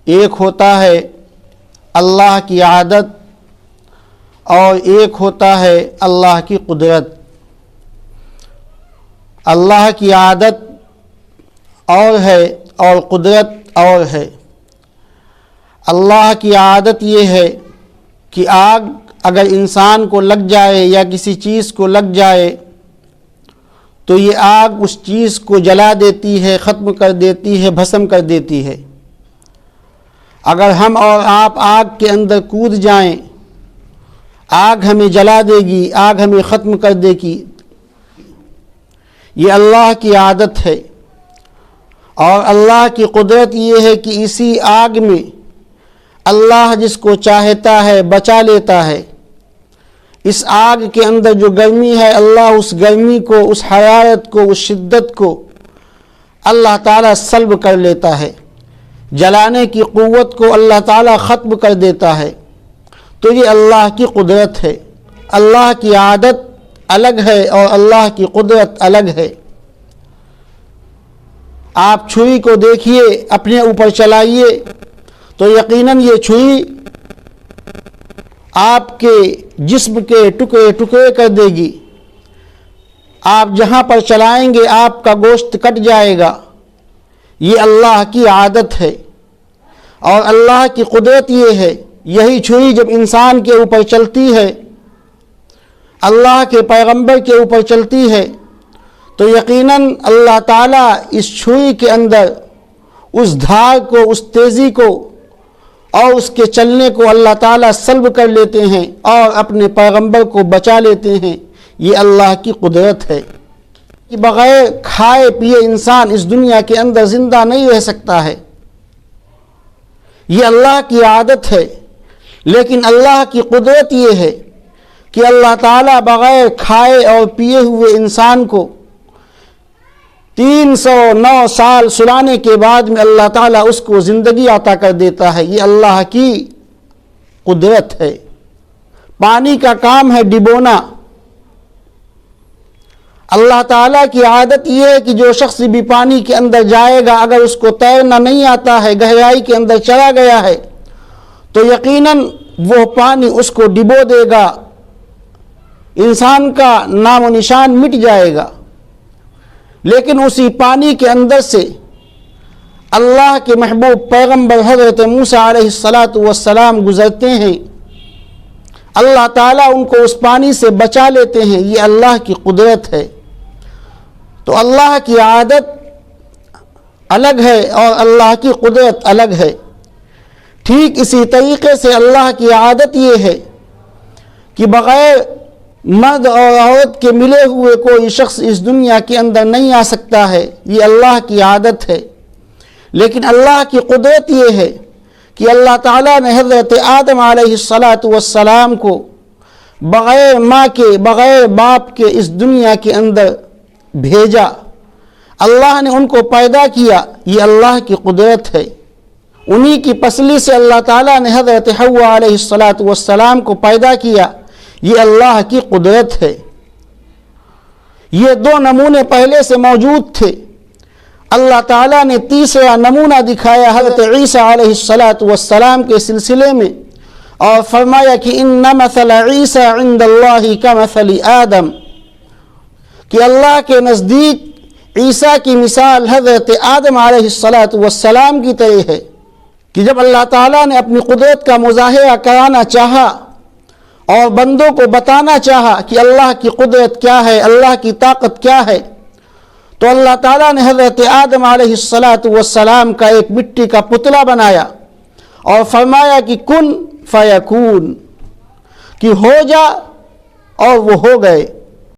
ایک ہوتا ہے اللہ کی عادت اور ایک ہوتا ہے اللہ کی قدرت۔ اللہ کی عادت اور ہے اور قدرت اور ہے۔ اللہ کی عادت یہ ہے کہ آگ اگر انسان کو لگ جائے یا کسی چیز کو لگ جائے تو یہ آگ اس چیز کو جلا دیتی ہے، ختم کر دیتی ہے، بھسم کر دیتی ہے۔ اگر ہم اور آپ آگ کے اندر کود جائیں، آگ ہمیں جلا دے گی، آگ ہمیں ختم کر دے گی۔ یہ اللہ کی عادت ہے۔ اور اللہ کی قدرت یہ ہے کہ اسی آگ میں اللہ جس کو چاہتا ہے بچا لیتا ہے۔ اس آگ کے اندر جو گرمی ہے، اللہ اس گرمی کو، اس حرارت کو، اس شدت کو اللہ تعالیٰ سلب کر لیتا ہے۔ جلانے کی قوت کو اللہ تعالیٰ ختم کر دیتا ہے۔ تو یہ اللہ کی قدرت ہے۔ اللہ کی عادت الگ ہے اور اللہ کی قدرت الگ ہے۔ آپ چھری کو دیکھیے، اپنے اوپر چلائیے تو یقیناً یہ چھری آپ کے جسم کے ٹکڑے ٹکڑے کر دے گی۔ آپ جہاں پر چلائیں گے آپ کا گوشت کٹ جائے گا۔ یہ اللہ کی عادت ہے اور اللہ کی قدرت یہ ہے۔ یہی چھری جب انسان کے اوپر چلتی ہے، اللہ کے پیغمبر کے اوپر چلتی ہے، تو یقیناً اللہ تعالیٰ اس چھری کے اندر اس دھار کو، اس تیزی کو اور اس کے چلنے کو اللہ تعالیٰ سلب کر لیتے ہیں اور اپنے پیغمبر کو بچا لیتے ہیں۔ یہ اللہ کی قدرت ہے کہ بغیر کھائے پیے انسان اس دنیا کے اندر زندہ نہیں رہ سکتا ہے۔ یہ اللہ کی عادت ہے۔ لیکن اللہ کی قدرت یہ ہے کہ اللہ تعالیٰ بغیر کھائے اور پیے ہوئے انسان کو 309 سال سلانے کے بعد میں اللہ تعالیٰ اس کو زندگی عطا کر دیتا ہے۔ یہ اللہ کی قدرت ہے۔ پانی کا کام ہے ڈبونا۔ اللہ تعالیٰ کی عادت یہ ہے کہ جو شخص بھی پانی کے اندر جائے گا، اگر اس کو تیرنا نہیں آتا ہے، گہرائی کے اندر چلا گیا ہے، تو یقیناً وہ پانی اس کو ڈبو دے گا، انسان کا نام و نشان مٹ جائے گا۔ لیکن اسی پانی کے اندر سے اللہ کے محبوب پیغمبر حضرت موسیٰ علیہ السلام گزرتے ہیں، اللہ تعالیٰ ان کو اس پانی سے بچا لیتے ہیں۔ یہ اللہ کی قدرت ہے۔ تو اللہ کی عادت الگ ہے اور اللہ کی قدرت الگ ہے۔ ٹھیک اسی طریقے سے اللہ کی عادت یہ ہے کہ بغیر مرد اور عورت کے ملے ہوئے کوئی شخص اس دنیا کے اندر نہیں آ سکتا ہے۔ یہ اللہ کی عادت ہے۔ لیکن اللہ کی قدرت یہ ہے کہ اللہ تعالیٰ نے حضرت آدم علیہ السلام کو بغیر ماں کے، بغیر باپ کے اس دنیا کے اندر بھیجا۔ اللہ نے ان کو پیدا کیا۔ یہ اللہ کی قدرت ہے۔ انہی کی پسلی سے اللہ تعالیٰ نے حضرت حوا علیہ السلام کو پیدا کیا۔ یہ اللہ کی قدرت ہے۔ یہ دو نمونے پہلے سے موجود تھے۔ اللہ تعالیٰ نے تیسرا نمونہ دکھایا حضرت عیسیٰ علیہ السلام کے سلسلے میں، اور فرمایا کہ ان مثل عیسیٰ عند اللہ کمثل آدم، کہ اللہ کے نزدیک عیسیٰ کی مثال حضرت آدم علیہ السلام کی طرح ہے، کہ جب اللہ تعالیٰ نے اپنی قدرت کا مظاہرہ کرانا چاہا اور بندوں کو بتانا چاہا کہ اللہ کی قدرت کیا ہے، اللہ کی طاقت کیا ہے، تو اللہ تعالیٰ نے حضرت آدم علیہ السلام کا ایک مٹی کا پتلا بنایا اور فرمایا کہ کن فیکون، کہ ہو جا، اور وہ ہو گئے۔